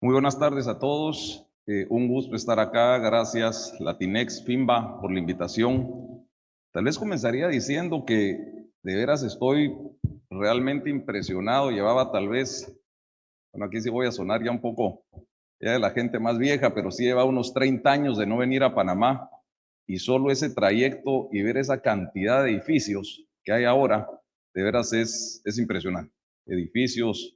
Muy buenas tardes a todos. Un gusto estar acá. Gracias Latinex, FIMBA, por la invitación. Tal vez comenzaría diciendo que de veras estoy realmente impresionado. Llevaba tal vez, bueno, aquí sí voy a sonar ya un poco, ya de la gente más vieja, pero sí lleva unos 30 años de no venir a Panamá y solo ese trayecto y ver esa cantidad de edificios que hay ahora, de veras es impresionante. Edificios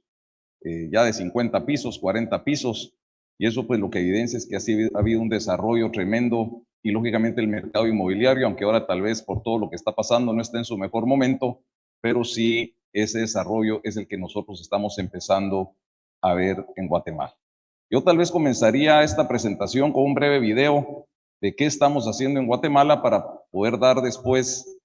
ya de 50 pisos, 40 pisos, y eso pues lo que evidencia es que ha habido un desarrollo tremendo y lógicamente el mercado inmobiliario, aunque ahora tal vez por todo lo que está pasando no está en su mejor momento, pero sí ese desarrollo es el que nosotros estamos empezando a ver en Guatemala. Yo tal vez comenzaría esta presentación con un breve video de qué estamos haciendo en Guatemala para poder dar después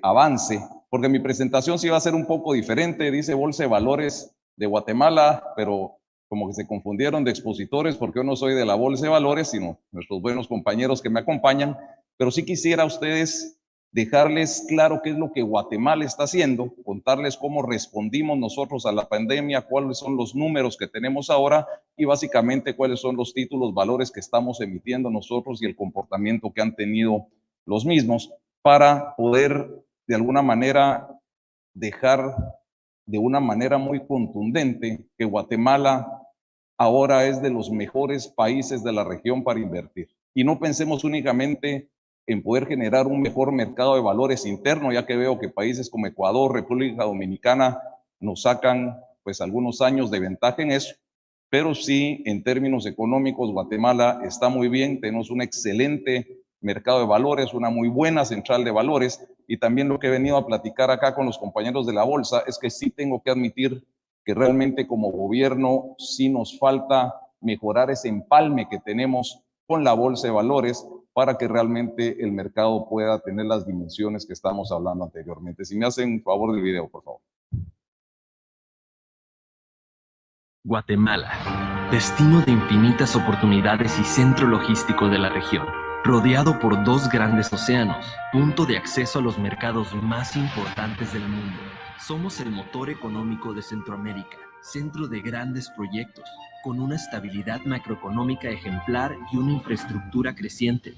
avance, porque mi presentación sí va a ser un poco diferente, dice Bolsa de Valores de Guatemala, pero como que se confundieron de expositores porque yo no soy de la Bolsa de Valores, sino nuestros buenos compañeros que me acompañan, pero sí quisiera a ustedes dejarles claro qué es lo que Guatemala está haciendo, contarles cómo respondimos nosotros a la pandemia, cuáles son los números que tenemos ahora y básicamente cuáles son los títulos, valores que estamos emitiendo nosotros y el comportamiento que han tenido los mismos para poder de alguna manera dejar de una manera muy contundente que Guatemala ahora es de los mejores países de la región para invertir. Y no pensemos únicamente en poder generar un mejor mercado de valores interno, ya que veo que países como Ecuador, República Dominicana nos sacan pues algunos años de ventaja en eso, pero sí en términos económicos Guatemala está muy bien, tenemos un excelente mercado de valores, una muy buena central de valores y también lo que he venido a platicar acá con los compañeros de la bolsa es que sí tengo que admitir que realmente como gobierno sí nos falta mejorar ese empalme que tenemos con la bolsa de valores para que realmente el mercado pueda tener las dimensiones que estamos hablando anteriormente. Si me hacen favor del video, por favor. Guatemala, destino de infinitas oportunidades y centro logístico de la región, rodeado por dos grandes océanos, punto de acceso a los mercados más importantes del mundo. Somos el motor económico de Centroamérica, centro de grandes proyectos, con una estabilidad macroeconómica ejemplar y una infraestructura creciente.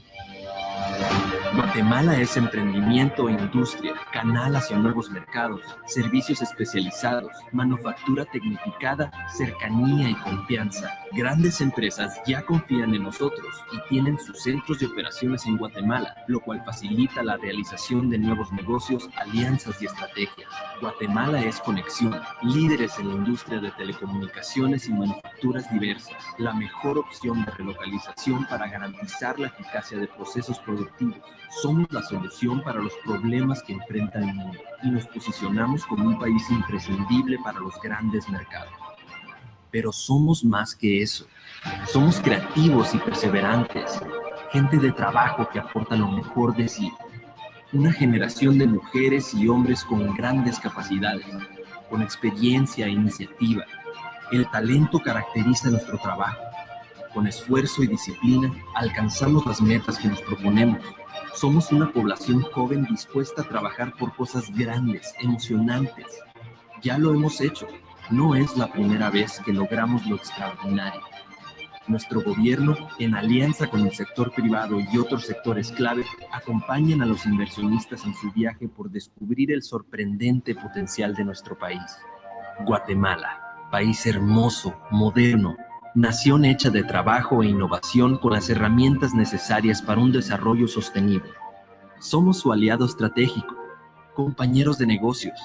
Guatemala es emprendimiento e industria, canal hacia nuevos mercados, servicios especializados, manufactura tecnificada, cercanía y confianza. Grandes empresas ya confían en nosotros y tienen sus centros de operaciones en Guatemala, lo cual facilita la realización de nuevos negocios, alianzas y estrategias. Guatemala es conexión, líderes en la industria de telecomunicaciones y manufacturas diversas, la mejor opción de relocalización para garantizar la eficacia de procesos productivos. Somos la solución para los problemas que enfrenta el mundo y nos posicionamos como un país imprescindible para los grandes mercados. Pero somos más que eso. Somos creativos y perseverantes, gente de trabajo que aporta lo mejor de sí. Una generación de mujeres y hombres con grandes capacidades, con experiencia e iniciativa. El talento caracteriza nuestro trabajo. Con esfuerzo y disciplina alcanzamos las metas que nos proponemos. Somos una población joven dispuesta a trabajar por cosas grandes, emocionantes. Ya lo hemos hecho. No es la primera vez que logramos lo extraordinario. Nuestro gobierno, en alianza con el sector privado y otros sectores clave, acompañan a los inversionistas en su viaje por descubrir el sorprendente potencial de nuestro país. Guatemala, país hermoso, moderno, nación hecha de trabajo e innovación con las herramientas necesarias para un desarrollo sostenible. Somos su aliado estratégico, compañeros de negocios.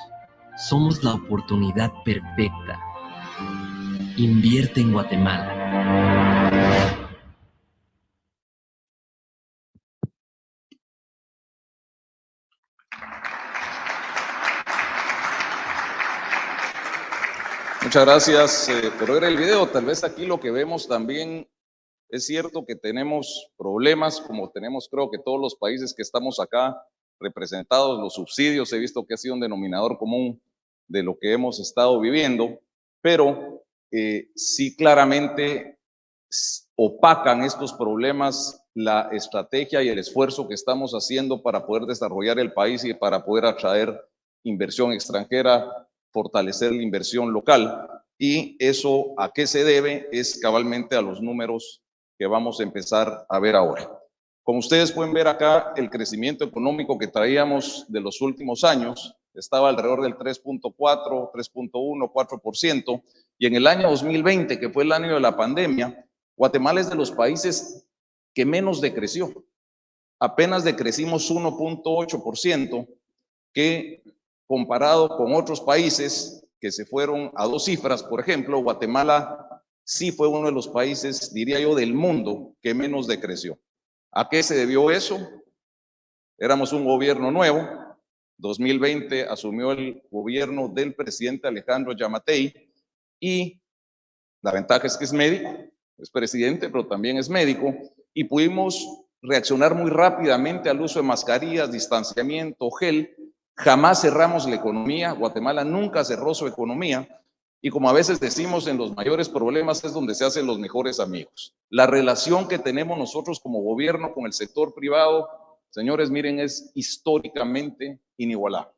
Somos la oportunidad perfecta. Invierte en Guatemala. Muchas gracias por ver el video. Tal vez aquí lo que vemos también es cierto que tenemos problemas, como tenemos creo que todos los países que estamos acá representados, los subsidios, he visto que ha sido un denominador común de lo que hemos estado viviendo, pero sí claramente opacan estos problemas la estrategia y el esfuerzo que estamos haciendo para poder desarrollar el país y para poder atraer inversión extranjera, fortalecer la inversión local. y eso ¿a qué se debe? Es cabalmente a los números que vamos a empezar a ver ahora. Como ustedes pueden ver acá, el crecimiento económico que traíamos de los últimos años estaba alrededor del 3.4, 3.1, 4%, y en el año 2020, que fue el año de la pandemia, Guatemala es de los países que menos decreció. Apenas decrecimos 1.8%, que comparado con otros países que se fueron a dos cifras, por ejemplo, Guatemala sí fue uno de los países, diría yo, del mundo que menos decreció. ¿A qué se debió eso? Éramos un gobierno nuevo. 2020 asumió el gobierno del presidente Alejandro Yamatei y la ventaja es que es médico, es presidente, pero también es médico, y pudimos reaccionar muy rápidamente al uso de mascarillas, distanciamiento, gel. Jamás cerramos la economía. Guatemala nunca cerró su economía. Y como a veces decimos, en los mayores problemas es donde se hacen los mejores amigos. La relación que tenemos nosotros como gobierno con el sector privado, señores, miren, es históricamente inigualable.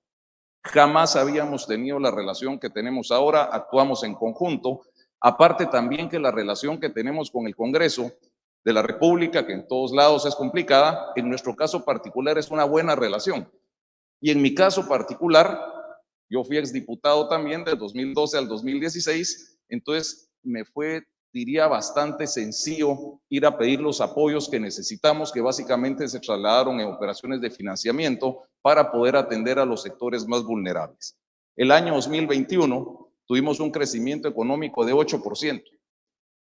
Jamás habíamos tenido la relación que tenemos ahora, actuamos en conjunto. Aparte también que la relación que tenemos con el Congreso de la República, que en todos lados es complicada, en nuestro caso particular es una buena relación. Y en mi caso particular, yo fui exdiputado también del 2012 al 2016, entonces me fue, diría, bastante sencillo ir a pedir los apoyos que necesitamos, que básicamente se trasladaron en operaciones de financiamiento para poder atender a los sectores más vulnerables. El año 2021 tuvimos un crecimiento económico de 8%.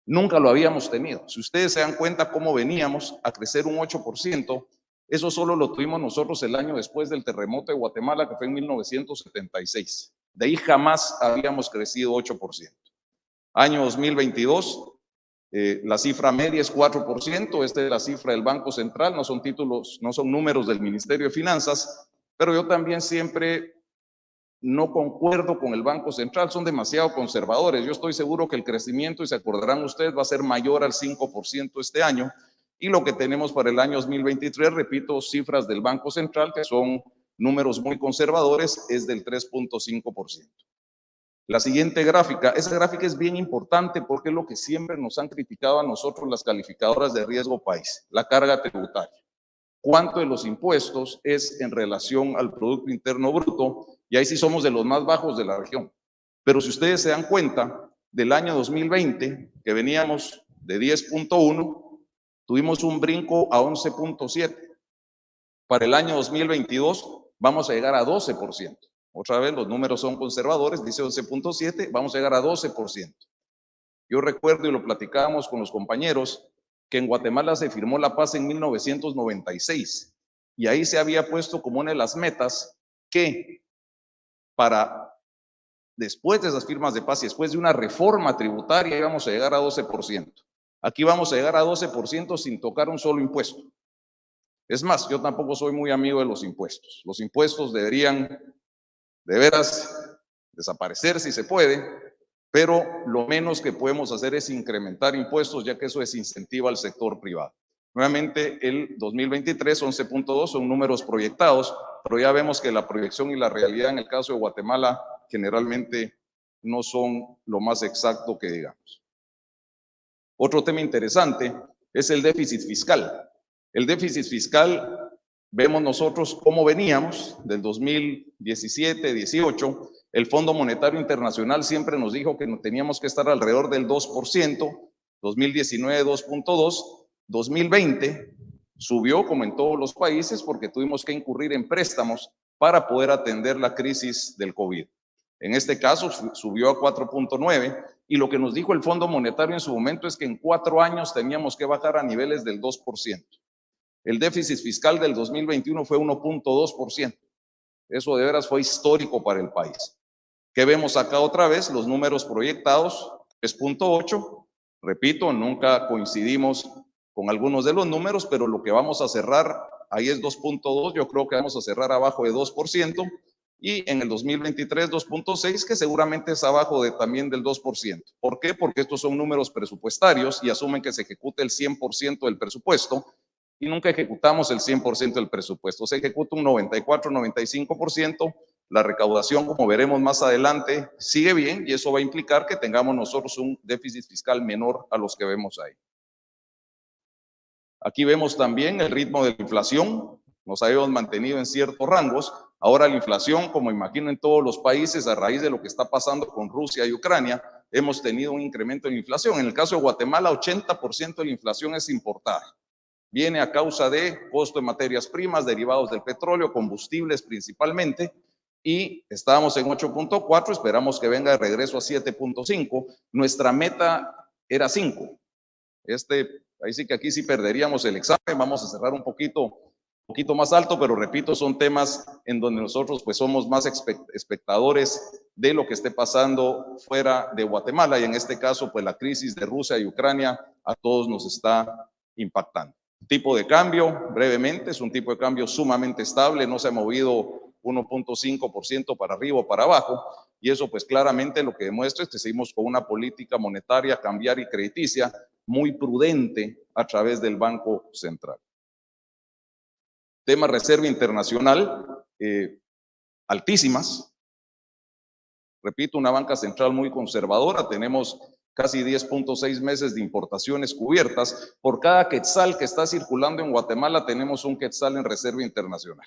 Nunca lo habíamos tenido. Si ustedes se dan cuenta cómo veníamos a crecer un 8%, eso solo lo tuvimos nosotros el año después del terremoto de Guatemala, que fue en 1976. De ahí jamás habíamos crecido 8%. Año 2022, la cifra media es 4%. Esta es la cifra del Banco Central, no son títulos, no son números del Ministerio de Finanzas, pero yo también siempre no concuerdo con el Banco Central, son demasiado conservadores. Yo estoy seguro que el crecimiento, y se acordarán ustedes, va a ser mayor al 5% este año. Y lo que tenemos para el año 2023, repito, cifras del Banco Central, que son números muy conservadores, es del 3.5%. La siguiente gráfica, esa gráfica es bien importante porque es lo que siempre nos han criticado a nosotros las calificadoras de riesgo país, la carga tributaria. ¿Cuánto de los impuestos es en relación al Producto Interno Bruto? Y ahí sí somos de los más bajos de la región. Pero si ustedes se dan cuenta, del año 2020, que veníamos de 10.1, tuvimos un brinco a 11.7. Para el año 2022 vamos a llegar a 12%. Otra vez los números son conservadores, dice 11.7, vamos a llegar a 12%. Yo recuerdo, y lo platicábamos con los compañeros, que en Guatemala se firmó la paz en 1996 y ahí se había puesto como una de las metas que para después de esas firmas de paz y después de una reforma tributaria íbamos a llegar a 12%. Aquí vamos a llegar a 12% sin tocar un solo impuesto. Es más, yo tampoco soy muy amigo de los impuestos. Los impuestos deberían de veras desaparecer si se puede, pero lo menos que podemos hacer es incrementar impuestos, ya que eso desincentiva al sector privado. Nuevamente, el 2023, 11.2 son números proyectados, pero ya vemos que la proyección y la realidad en el caso de Guatemala generalmente no son lo más exacto que digamos. Otro tema interesante es el déficit fiscal. El déficit fiscal, vemos nosotros cómo veníamos del 2017-18. El Fondo Monetario Internacional siempre nos dijo que teníamos que estar alrededor del 2%, 2019 2.2, 2020 subió como en todos los países porque tuvimos que incurrir en préstamos para poder atender la crisis del COVID. En este caso subió a 4.9 y lo que nos dijo el Fondo Monetario en su momento es que en 4 años teníamos que bajar a niveles del 2%. El déficit fiscal del 2021 fue 1.2%. Eso de veras fue histórico para el país. ¿Qué vemos acá otra vez? Los números proyectados, 3.8. Repito, nunca coincidimos con algunos de los números, pero lo que vamos a cerrar ahí es 2.2. Yo creo que vamos a cerrar abajo de 2%. Y en el 2023, 2.6, que seguramente es abajo también del 2%. ¿Por qué? Porque estos son números presupuestarios y asumen que se ejecute el 100% del presupuesto. Y nunca ejecutamos el 100% del presupuesto, se ejecuta un 94, 95%, La recaudación, como veremos más adelante, sigue bien y eso va a implicar que tengamos nosotros un déficit fiscal menor a los que vemos ahí. Aquí vemos también el ritmo de la inflación, nos habíamos mantenido en ciertos rangos. Ahora la inflación, como imagino en todos los países, a raíz de lo que está pasando con Rusia y Ucrania, hemos tenido un incremento en la inflación. En el caso de Guatemala, 80% de la inflación es importada. Viene a causa de costo de materias primas, derivados del petróleo, combustibles principalmente, y estábamos en 8.4, esperamos que venga de regreso a 7.5. Nuestra meta era 5. Ahí sí que aquí sí perderíamos el examen, vamos a cerrar un poquito más alto, pero repito, son temas en donde nosotros pues somos más espectadores de lo que esté pasando fuera de Guatemala, y en este caso pues la crisis de Rusia y Ucrania a todos nos está impactando. Tipo de cambio, brevemente, es un tipo de cambio sumamente estable, no se ha movido 1.5% para arriba o para abajo, y eso pues claramente lo que demuestra es que seguimos con una política monetaria, cambiaria y crediticia muy prudente a través del Banco Central. Tema reserva internacional, altísimas. Repito, una banca central muy conservadora, tenemos casi 10.6 meses de importaciones cubiertas. Por cada quetzal que está circulando en Guatemala, tenemos un quetzal en reserva internacional.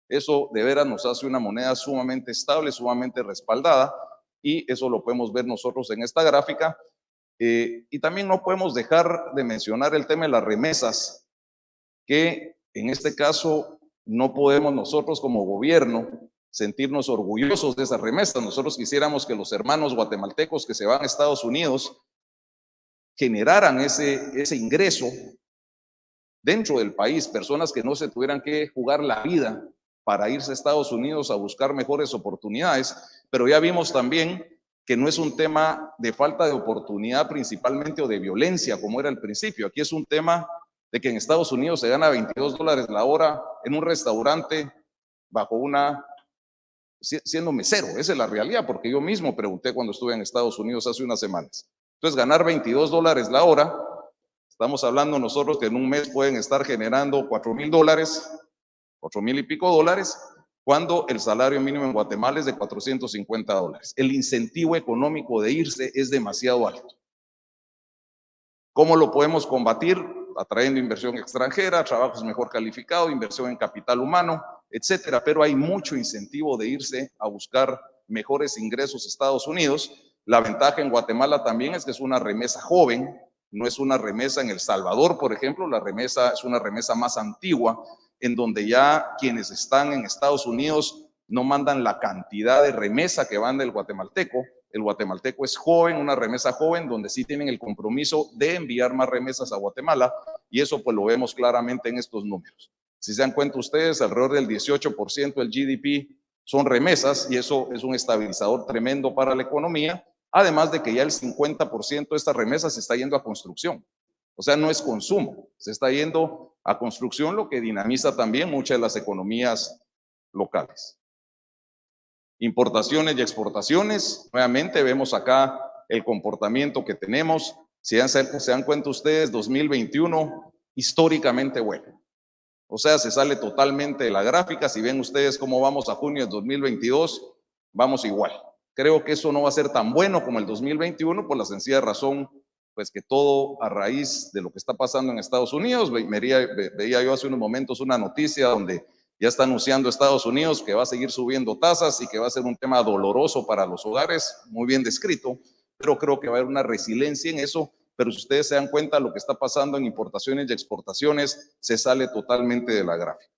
Eso de veras nos hace una moneda sumamente estable, sumamente respaldada, y eso lo podemos ver nosotros en esta gráfica. Y también no podemos dejar de mencionar el tema de las remesas, que en este caso no podemos nosotros como gobierno sentirnos orgullosos de esas remesas. Nosotros quisiéramos que los hermanos guatemaltecos que se van a Estados Unidos generaran ese ingreso dentro del país, personas que no se tuvieran que jugar la vida para irse a Estados Unidos a buscar mejores oportunidades, pero ya vimos también que no es un tema de falta de oportunidad principalmente o de violencia como era al principio. Aquí es un tema de que en Estados Unidos se gana $22 la hora en un restaurante bajo siendo mesero. Esa es la realidad, porque yo mismo pregunté cuando estuve en Estados Unidos hace unas semanas. Entonces, ganar $22 la hora, estamos hablando nosotros que en un mes pueden estar generando $4,000, $4,000 y pico dólares, cuando el salario mínimo en Guatemala es de $450. El incentivo económico de irse es demasiado alto. ¿Cómo lo podemos combatir? Atrayendo inversión extranjera, trabajos mejor calificados, inversión en capital humano, etcétera. Pero hay mucho incentivo de irse a buscar mejores ingresos a Estados Unidos. La ventaja en Guatemala también es que es una remesa joven, no es una remesa en El Salvador, por ejemplo. La remesa es una remesa más antigua, en donde ya quienes están en Estados Unidos no mandan la cantidad de remesa que manda el guatemalteco. El guatemalteco es joven, una remesa joven, donde sí tienen el compromiso de enviar más remesas a Guatemala, y eso pues lo vemos claramente en estos números. Si se dan cuenta ustedes, alrededor del 18% del GDP son remesas, y eso es un estabilizador tremendo para la economía, además de que ya el 50% de estas remesas se está yendo a construcción. O sea, no es consumo, se está yendo a construcción, lo que dinamiza también muchas de las economías locales. Importaciones y exportaciones, nuevamente vemos acá el comportamiento que tenemos. Si se dan cuenta ustedes, 2021 históricamente bueno. O sea, se sale totalmente de la gráfica. Si ven ustedes cómo vamos a junio de 2022, vamos igual. Creo que eso no va a ser tan bueno como el 2021 por la sencilla razón, pues que todo a raíz de lo que está pasando en Estados Unidos. Veía yo hace unos momentos una noticia donde ya está anunciando Estados Unidos que va a seguir subiendo tasas y que va a ser un tema doloroso para los hogares, muy bien descrito, pero creo que va a haber una resiliencia en eso. Pero si ustedes se dan cuenta, lo que está pasando en importaciones y exportaciones se sale totalmente de la gráfica.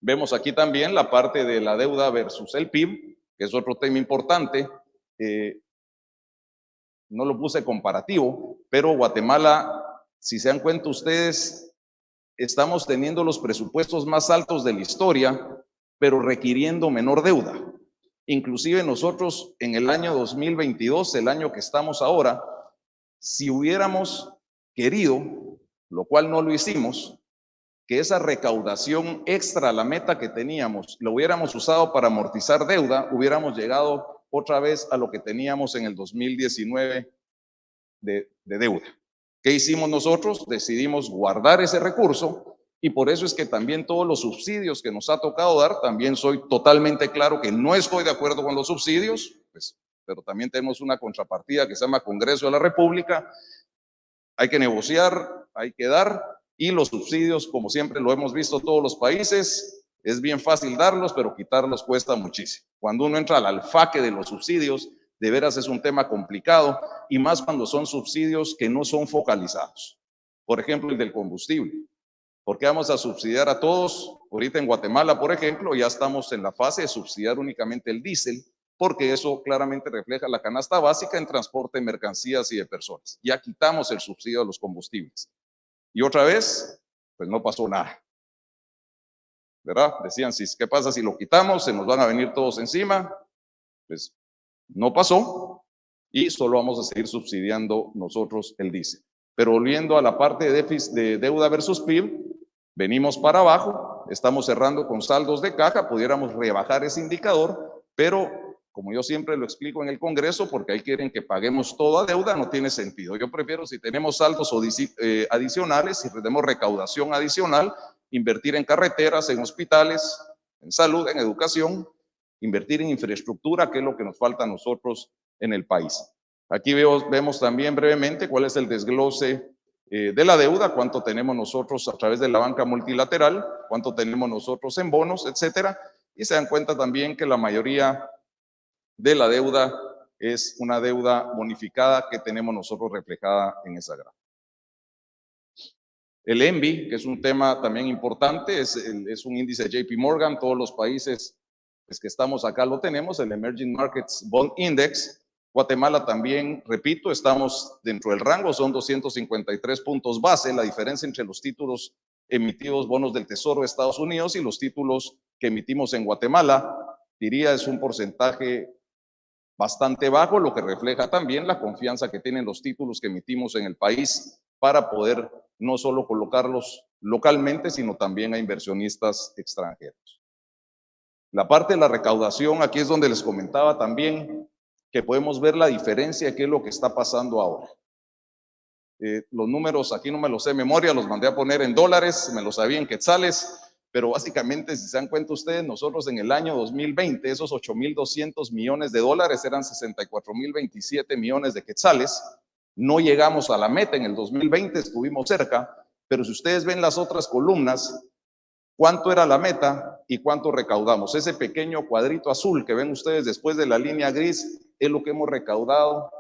Vemos aquí también la parte de la deuda versus el PIB, que es otro tema importante. No lo puse comparativo, pero Guatemala, si se dan cuenta ustedes, estamos teniendo los presupuestos más altos de la historia, pero requiriendo menor deuda. Inclusive nosotros en el año 2022, el año que estamos ahora, si hubiéramos querido, lo cual no lo hicimos, que esa recaudación extra a la meta que teníamos lo hubiéramos usado para amortizar deuda, hubiéramos llegado otra vez a lo que teníamos en el 2019 de deuda. ¿Qué hicimos nosotros? Decidimos guardar ese recurso Y por eso es que también todos los subsidios que nos ha tocado dar, también soy totalmente claro que no estoy de acuerdo con los subsidios, pues, pero también tenemos una contrapartida que se llama Congreso de la República. Hay que negociar, hay que dar, y los subsidios, como siempre lo hemos visto todos los países, es bien fácil darlos, pero quitarlos cuesta muchísimo. Cuando uno entra al alfaque de los subsidios, de veras es un tema complicado, y más cuando son subsidios que no son focalizados. Por ejemplo, el del combustible. ¿Por qué vamos a subsidiar a todos? Ahorita en Guatemala, por ejemplo, ya estamos en la fase de subsidiar únicamente el diésel, porque eso claramente refleja la canasta básica en transporte de mercancías y de personas. Ya quitamos el subsidio a los combustibles. Y otra vez, pues no pasó nada. ¿Verdad? Decían, ¿qué pasa si lo quitamos? Se nos van a venir todos encima. Pues no pasó y solo vamos a seguir subsidiando nosotros el diésel. Pero volviendo a la parte de déficit de deuda versus PIB, venimos para abajo, estamos cerrando con saldos de caja, pudiéramos rebajar ese indicador, pero como yo siempre lo explico en el Congreso, porque ahí quieren que paguemos toda deuda, no tiene sentido. Yo prefiero, si tenemos saldos adicionales, si tenemos recaudación adicional, invertir en carreteras, en hospitales, en salud, en educación, invertir en infraestructura, que es lo que nos falta a nosotros en el país. Aquí vemos también brevemente cuál es el desglose de la deuda, cuánto tenemos nosotros a través de la banca multilateral, cuánto tenemos nosotros en bonos, etcétera, y se dan cuenta también que la mayoría de la deuda es una deuda bonificada que tenemos nosotros reflejada en esa gráfica. El ENVI, que es un tema también importante, es un índice JP Morgan, todos los países pues, que estamos acá lo tenemos, el Emerging Markets Bond Index. Guatemala también, repito, estamos dentro del rango, son 253 puntos base, la diferencia entre los títulos emitidos, bonos del Tesoro de Estados Unidos y los títulos que emitimos en Guatemala, diría es un porcentaje bastante bajo, lo que refleja también la confianza que tienen los títulos que emitimos en el país para poder no solo colocarlos localmente, sino también a inversionistas extranjeros. La parte de la recaudación, aquí es donde les comentaba también que podemos ver la diferencia de qué es lo que está pasando ahora. Los números aquí no me los sé de memoria, los mandé a poner en dólares, me los sabía en quetzales, pero básicamente, si se dan cuenta ustedes, nosotros en el año 2020, esos 8.200 millones de dólares eran 64.027 millones de quetzales. No llegamos a la meta en el 2020, estuvimos cerca, pero si ustedes ven las otras columnas, ¿cuánto era la meta y cuánto recaudamos? Ese pequeño cuadrito azul que ven ustedes después de la línea gris es lo que hemos recaudado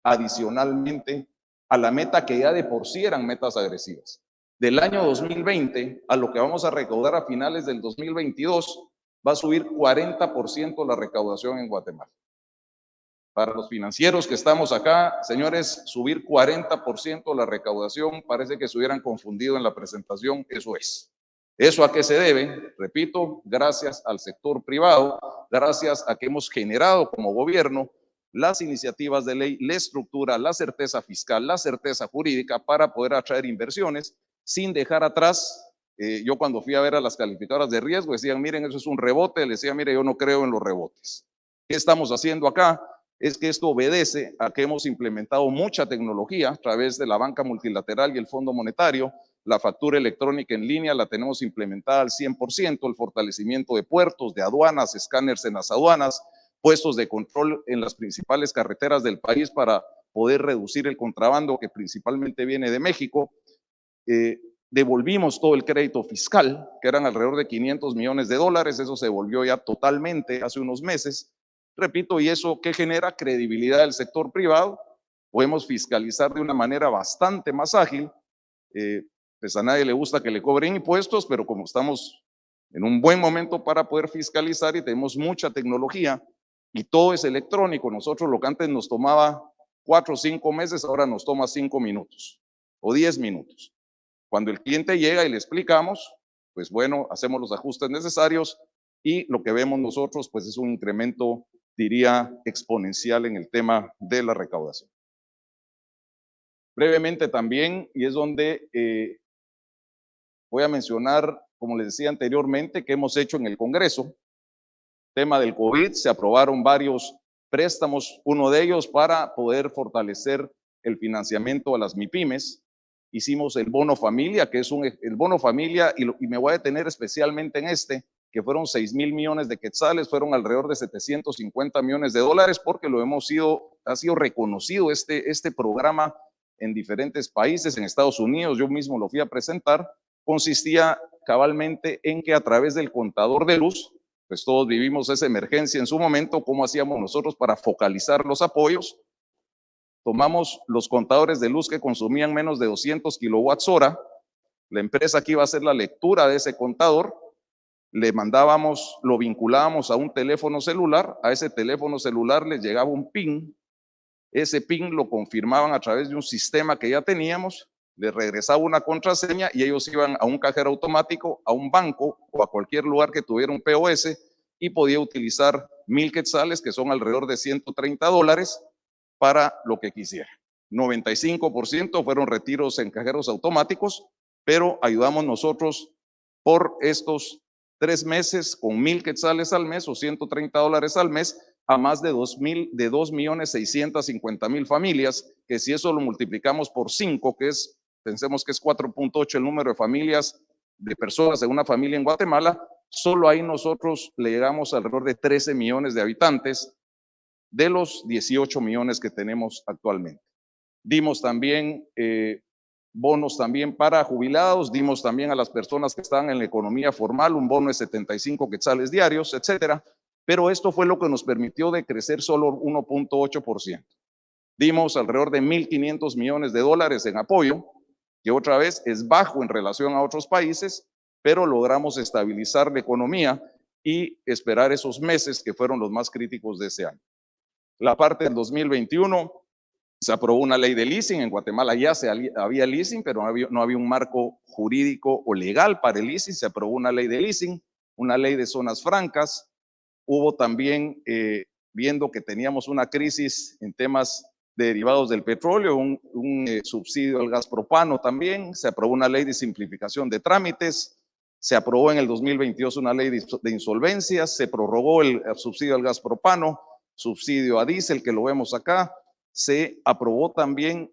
adicionalmente a la meta que ya de por sí eran metas agresivas. Del año 2020 a lo que vamos a recaudar a finales del 2022, va a subir 40% la recaudación en Guatemala. Para los financieros que estamos acá, señores, subir 40% la recaudación, parece que se hubieran confundido en la presentación, eso es. ¿Eso a qué se debe? Repito, gracias al sector privado, gracias a que hemos generado como gobierno las iniciativas de ley, la estructura, la certeza fiscal, la certeza jurídica para poder atraer inversiones sin dejar atrás. Yo cuando fui a ver a las calificadoras de riesgo decían, miren, eso es un rebote, les decía, mire, yo no creo en los rebotes. ¿Qué estamos haciendo acá? Es que esto obedece a que hemos implementado mucha tecnología a través de la banca multilateral y el Fondo Monetario. La factura electrónica en línea la tenemos implementada al 100%, el fortalecimiento de puertos, de aduanas, escáneres en las aduanas, puestos de control en las principales carreteras del país para poder reducir el contrabando que principalmente viene de México. Devolvimos todo el crédito fiscal, que eran alrededor de 500 millones de dólares, eso se devolvió ya totalmente hace unos meses. Repito, y eso que genera credibilidad del sector privado, podemos fiscalizar de una manera bastante más ágil. Pues a nadie le gusta que le cobren impuestos, pero como estamos en un buen momento para poder fiscalizar y tenemos mucha tecnología y todo es electrónico, nosotros lo que antes nos tomaba 4 o 5 meses, ahora nos toma 5 minutos o 10 minutos. Cuando el cliente llega y le explicamos, pues bueno, hacemos los ajustes necesarios y lo que vemos nosotros pues es un incremento, diría, exponencial en el tema de la recaudación. Brevemente también, y es donde voy a mencionar, como les decía anteriormente, que hemos hecho en el Congreso. Tema del COVID, se aprobaron varios préstamos, uno de ellos para poder fortalecer el financiamiento a las MIPYMES, hicimos el bono familia, que es el bono familia, y me voy a detener especialmente en este, que fueron 6,000 millones de quetzales, fueron alrededor de 750 millones de dólares, porque ha sido reconocido este programa en diferentes países, en Estados Unidos, yo mismo lo fui a presentar. Consistía cabalmente en que a través del contador de luz, pues todos vivimos esa emergencia en su momento, ¿cómo hacíamos nosotros para focalizar los apoyos? Tomamos los contadores de luz que consumían menos de 200 kilowatts hora, la empresa que iba a hacer la lectura de ese contador, le mandábamos, lo vinculábamos a un teléfono celular, a ese teléfono celular les llegaba un PIN, ese PIN lo confirmaban a través de un sistema que ya teníamos, les regresaba una contraseña y ellos iban a un cajero automático, a un banco o a cualquier lugar que tuviera un POS y podía utilizar 1,000 quetzales, que son alrededor de 130 dólares, para lo que quisiera. 95% fueron retiros en cajeros automáticos, pero ayudamos nosotros por estos 3 meses con 1,000 quetzales al mes o 130 dólares al mes a más de 2,650,000 familias, que si eso lo multiplicamos por 5, que es, pensemos que es 4.8 el número de familias, de personas en una familia en Guatemala, solo ahí nosotros le llegamos alrededor de 13 millones de habitantes de los 18 millones que tenemos actualmente. Dimos también bonos también para jubilados, dimos también a las personas que están en la economía formal un bono de 75 quetzales diarios, etcétera. Pero esto fue lo que nos permitió de crecer solo 1.8%. Dimos alrededor de 1,500 millones de dólares en apoyo, que otra vez es bajo en relación a otros países, pero logramos estabilizar la economía y esperar esos meses que fueron los más críticos de ese año. La parte del 2021 se aprobó una ley de leasing. En Guatemala ya había leasing, pero no había un marco jurídico o legal para el leasing. Se aprobó una ley de leasing, una ley de zonas francas. Hubo también, viendo que teníamos una crisis en temas derivados del petróleo, un subsidio al gas propano también. Se aprobó una ley de simplificación de trámites. Se aprobó en el 2022 una ley de insolvencias. Se prorrogó el subsidio al gas propano, subsidio a diésel, que lo vemos acá. Se aprobó también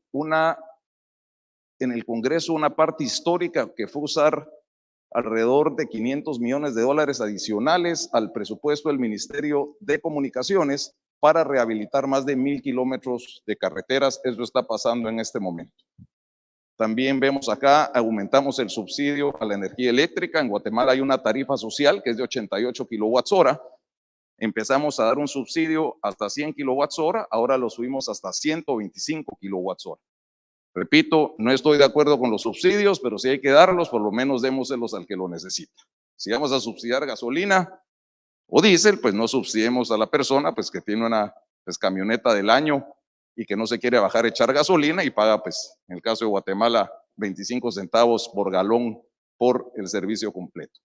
en el Congreso una parte histórica que fue usar alrededor de 500 millones de dólares adicionales al presupuesto del Ministerio de Comunicaciones para rehabilitar más de 1,000 kilómetros de carreteras. Eso está pasando en este momento. También vemos acá, aumentamos el subsidio a la energía eléctrica. En Guatemala hay una tarifa social que es de 88 kilowatts hora. Empezamos a dar un subsidio hasta 100 kilowatts hora, ahora lo subimos hasta 125 kilowatts hora. Repito, no estoy de acuerdo con los subsidios, pero si hay que darlos, por lo menos démoselos al que lo necesita. Si vamos a subsidiar gasolina o diésel, pues no subsidiemos a la persona pues que tiene una camioneta del año y que no se quiere bajar a echar gasolina y paga, pues en el caso de Guatemala, 25 centavos por galón por el servicio completo.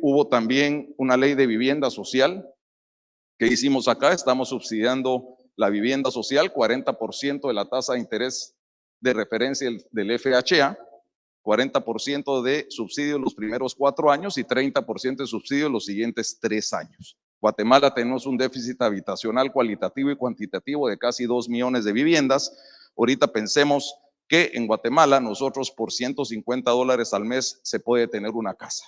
Hubo también una ley de vivienda social que hicimos acá. Estamos subsidiando la vivienda social, 40% de la tasa de interés de referencia del FHA, 40% de subsidio los primeros 4 años y 30% de subsidio los siguientes 3 años. Guatemala tenemos un déficit habitacional cualitativo y cuantitativo de casi 2 millones de viviendas. Ahorita pensemos que en Guatemala nosotros por 150 dólares al mes se puede tener una casa.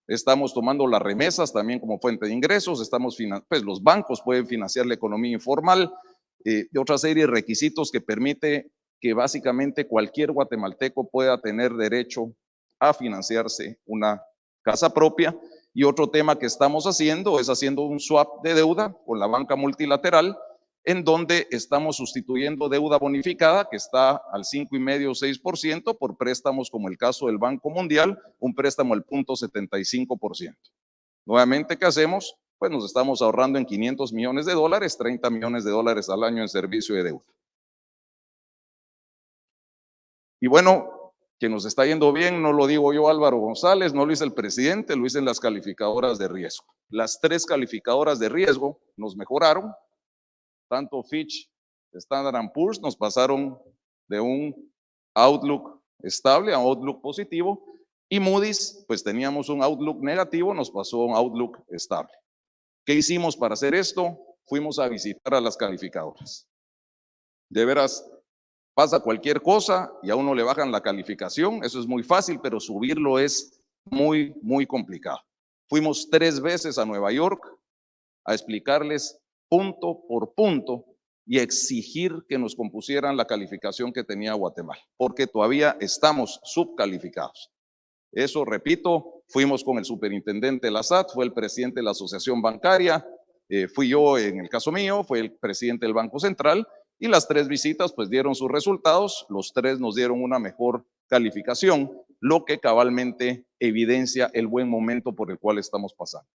Estamos tomando las remesas también como fuente de ingresos, pues los bancos pueden financiar la economía informal, de otra serie de requisitos que permite que básicamente cualquier guatemalteco pueda tener derecho a financiarse una casa propia. Y otro tema que estamos haciendo es haciendo un swap de deuda con la banca multilateral, en donde estamos sustituyendo deuda bonificada que está al 5,5 o 6% por préstamos como el caso del Banco Mundial, un préstamo al 0.75%. Nuevamente, ¿qué hacemos? Pues nos estamos ahorrando en 500 millones de dólares, 30 millones de dólares al año en servicio de deuda. Y bueno, que nos está yendo bien, no lo digo yo, Álvaro González, no lo dice el presidente, lo dicen las calificadoras de riesgo. Las 3 calificadoras de riesgo nos mejoraron. Tanto Fitch, Standard & Poor's nos pasaron de un outlook estable a un outlook positivo, y Moody's, pues teníamos un outlook negativo, nos pasó a un outlook estable. ¿Qué hicimos para hacer esto? Fuimos a visitar a las calificadoras. De veras, pasa cualquier cosa y a uno le bajan la calificación, eso es muy fácil, pero subirlo es muy complicado. Fuimos 3 veces a Nueva York a explicarles punto por punto y exigir que nos compusieran la calificación que tenía Guatemala, porque todavía estamos subcalificados. Eso, repito, fuimos con el superintendente de la SAT, fue el presidente de la asociación bancaria, fui yo en el caso mío, fue el presidente del Banco Central, y las 3 visitas pues dieron sus resultados, los 3 nos dieron una mejor calificación, lo que cabalmente evidencia el buen momento por el cual estamos pasando.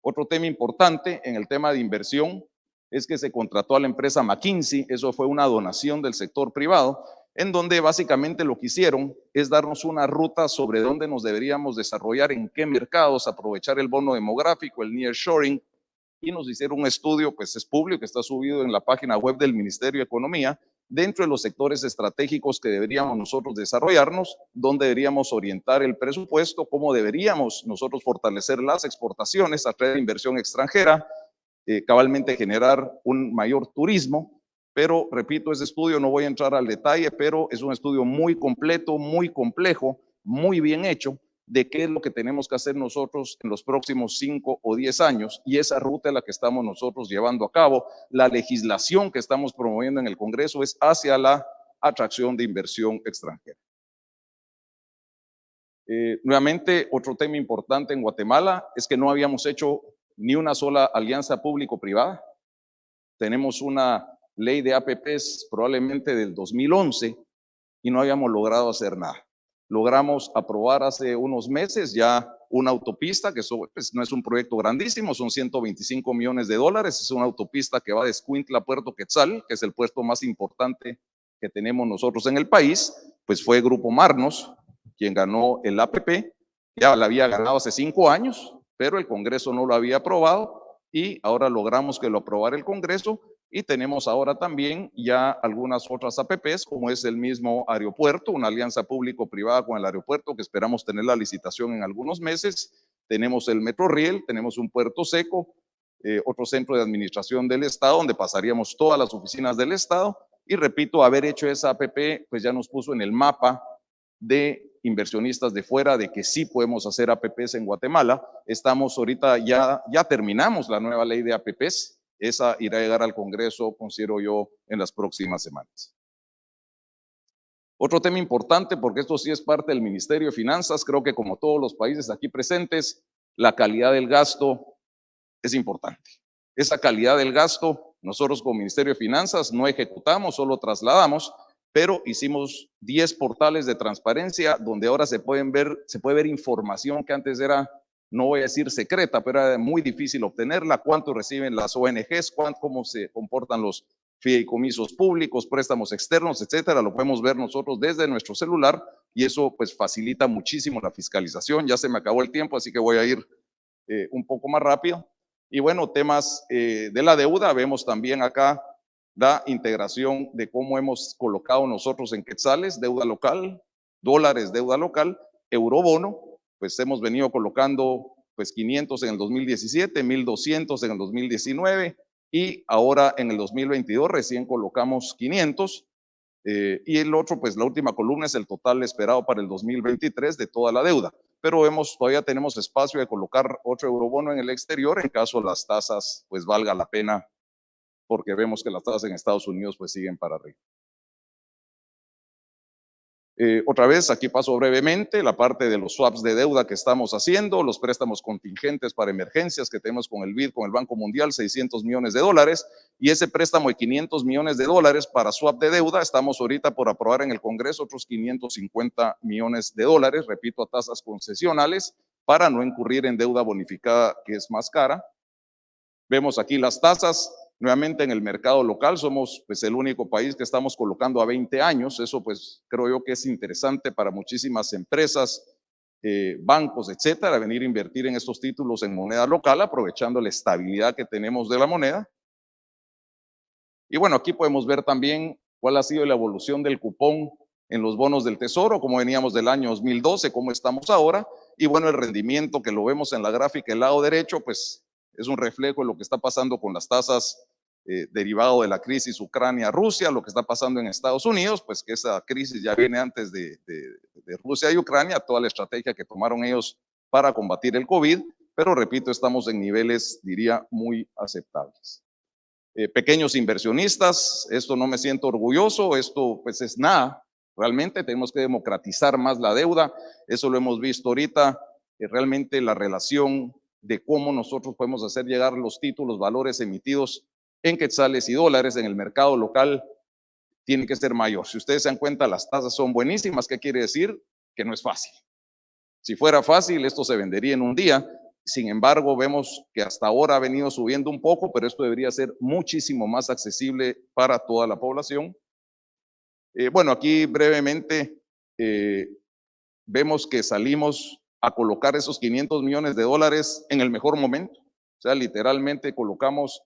Otro tema importante en el tema de inversión es que se contrató a la empresa McKinsey, eso fue una donación del sector privado, en donde básicamente lo que hicieron es darnos una ruta sobre dónde nos deberíamos desarrollar, en qué mercados, aprovechar el bono demográfico, el nearshoring, y nos hicieron un estudio, pues es público, está subido en la página web del Ministerio de Economía, dentro de los sectores estratégicos que deberíamos nosotros desarrollarnos, dónde deberíamos orientar el presupuesto, cómo deberíamos nosotros fortalecer las exportaciones, atraer inversión extranjera, cabalmente generar un mayor turismo. Pero repito, ese estudio no voy a entrar al detalle, pero es un estudio muy completo, muy complejo, muy bien hecho, de qué es lo que tenemos que hacer nosotros en los próximos 5 o 10 años, y esa ruta es la que estamos nosotros llevando a cabo. La legislación que estamos promoviendo en el Congreso es hacia la atracción de inversión extranjera. Nuevamente, otro tema importante en Guatemala es que no habíamos hecho ni una sola alianza público-privada. Tenemos una ley de APPs probablemente del 2011 y no habíamos logrado hacer nada. Logramos aprobar hace unos meses ya una autopista, que eso, pues, no es un proyecto grandísimo, son 125 millones de dólares, es una autopista que va de Escuintla a Puerto Quetzal, que es el puerto más importante que tenemos nosotros en el país. Pues fue Grupo Marnos quien ganó el APP, ya la había ganado hace 5 años, pero el Congreso no lo había aprobado y ahora logramos que lo aprobara el Congreso. Y tenemos ahora también ya algunas otras APPs, como es el mismo aeropuerto, una alianza público-privada con el aeropuerto, que esperamos tener la licitación en algunos meses. Tenemos el Metroriel, tenemos un puerto seco, otro centro de administración del Estado, donde pasaríamos todas las oficinas del Estado. Y repito, haber hecho esa APP, pues ya nos puso en el mapa de inversionistas de fuera, de que sí podemos hacer APPs en Guatemala. Estamos ahorita, ya terminamos la nueva ley de APPs. Esa irá a llegar al Congreso, considero yo, en las próximas semanas. Otro tema importante, porque esto sí es parte del Ministerio de Finanzas, creo que como todos los países aquí presentes, la calidad del gasto es importante. Esa calidad del gasto, nosotros como Ministerio de Finanzas no ejecutamos, solo trasladamos, pero hicimos 10 portales de transparencia donde ahora se puede ver información que antes era, no voy a decir secreta, pero era muy difícil obtenerla. Cuánto reciben las ONGs, cómo se comportan los fideicomisos públicos, préstamos externos, etcétera. Lo podemos ver nosotros desde nuestro celular y eso pues facilita muchísimo la fiscalización. Ya se me acabó el tiempo, así que voy a ir un poco más rápido. Y bueno, temas de la deuda, vemos también acá la integración de cómo hemos colocado nosotros en quetzales, deuda local, dólares, deuda local, eurobono, pues hemos venido colocando pues 500 en el 2017, 1200 en el 2019 y ahora en el 2022 recién colocamos 500. Y el otro, pues la última columna es el total esperado para el 2023 de toda la deuda. Pero todavía tenemos espacio de colocar otro eurobono en el exterior en caso las tasas pues valga la pena, porque vemos que las tasas en Estados Unidos pues siguen para arriba. Otra vez, aquí paso brevemente la parte de los swaps de deuda que estamos haciendo, los préstamos contingentes para emergencias que tenemos con el BID, con el Banco Mundial, 600 millones de dólares, y ese préstamo de 500 millones de dólares para swap de deuda, estamos ahorita por aprobar en el Congreso otros 550 millones de dólares, repito, a tasas concesionales, para no incurrir en deuda bonificada que es más cara. Vemos aquí las tasas. Nuevamente en el mercado local somos pues el único país que estamos colocando a 20 años, eso pues creo yo que es interesante para muchísimas empresas, bancos, etcétera, venir a invertir en estos títulos en moneda local, aprovechando la estabilidad que tenemos de la moneda. Y bueno, aquí podemos ver también cuál ha sido la evolución del cupón en los bonos del Tesoro, cómo veníamos del año 2012, cómo estamos ahora, y bueno, el rendimiento que lo vemos en la gráfica del lado derecho, pues es un reflejo de lo que está pasando con las tasas derivado de la crisis Ucrania-Rusia, lo que está pasando en Estados Unidos, pues que esa crisis ya viene antes de Rusia y Ucrania, toda la estrategia que tomaron ellos para combatir el COVID, pero repito, estamos en niveles, diría, muy aceptables. Pequeños inversionistas, esto no me siento orgulloso, esto pues es nada, realmente tenemos que democratizar más la deuda, eso lo hemos visto ahorita, realmente la relación de cómo nosotros podemos hacer llegar los títulos, valores emitidos en quetzales y dólares en el mercado local tiene que ser mayor. Si ustedes se dan cuenta, las tasas son buenísimas. ¿Qué quiere decir? Que no es fácil. Si fuera fácil, esto se vendería en un día. Sin embargo, vemos que hasta ahora ha venido subiendo un poco, pero esto debería ser muchísimo más accesible para toda la población. Bueno, aquí brevemente vemos que salimos a colocar esos 500 millones de dólares en el mejor momento. O sea, literalmente colocamos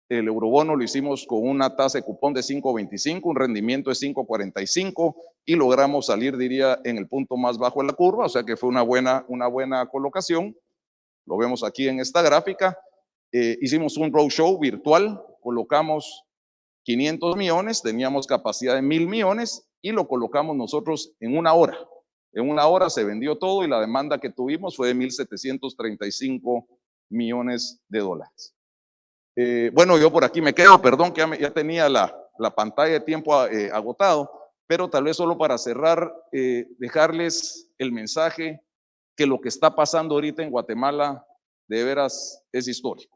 el eurobono lo hicimos con una tasa de cupón de 5.25, un rendimiento de 5.45 y logramos salir, diría, en el punto más bajo de la curva, o sea que fue una buena colocación. Lo vemos aquí en esta gráfica. Hicimos un roadshow virtual, colocamos 500 millones, teníamos capacidad de 1.000 millones y lo colocamos nosotros en una hora. En una hora se vendió todo y la demanda que tuvimos fue de 1.735 millones de dólares. Bueno, yo por aquí me quedo, perdón que ya tenía la pantalla de tiempo agotado, pero tal vez solo para cerrar, dejarles el mensaje que lo que está pasando ahorita en Guatemala de veras es histórico.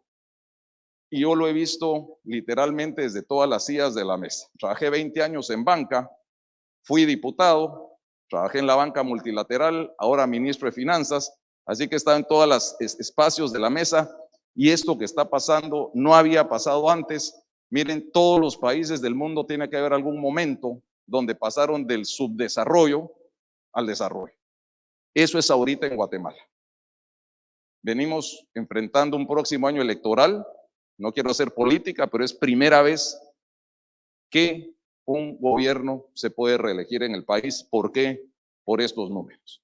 Y yo lo he visto literalmente desde todas las sillas de la mesa. Trabajé 20 años en banca, fui diputado, trabajé en la banca multilateral, ahora ministro de Finanzas, así que he estado en todos los espacios de la mesa. Y esto que está pasando no había pasado antes. Miren, todos los países del mundo tiene que haber algún momento donde pasaron del subdesarrollo al desarrollo. Eso es ahorita en Guatemala. Venimos enfrentando un próximo año electoral. No quiero hacer política, pero es primera vez que un gobierno se puede reelegir en el país. ¿Por qué? Por estos números.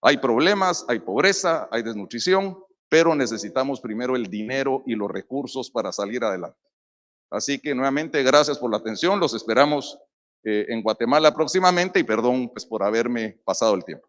Hay problemas, hay pobreza, hay desnutrición, pero necesitamos primero el dinero y los recursos para salir adelante. Así que nuevamente, gracias por la atención, los esperamos en Guatemala próximamente y perdón pues por haberme pasado el tiempo.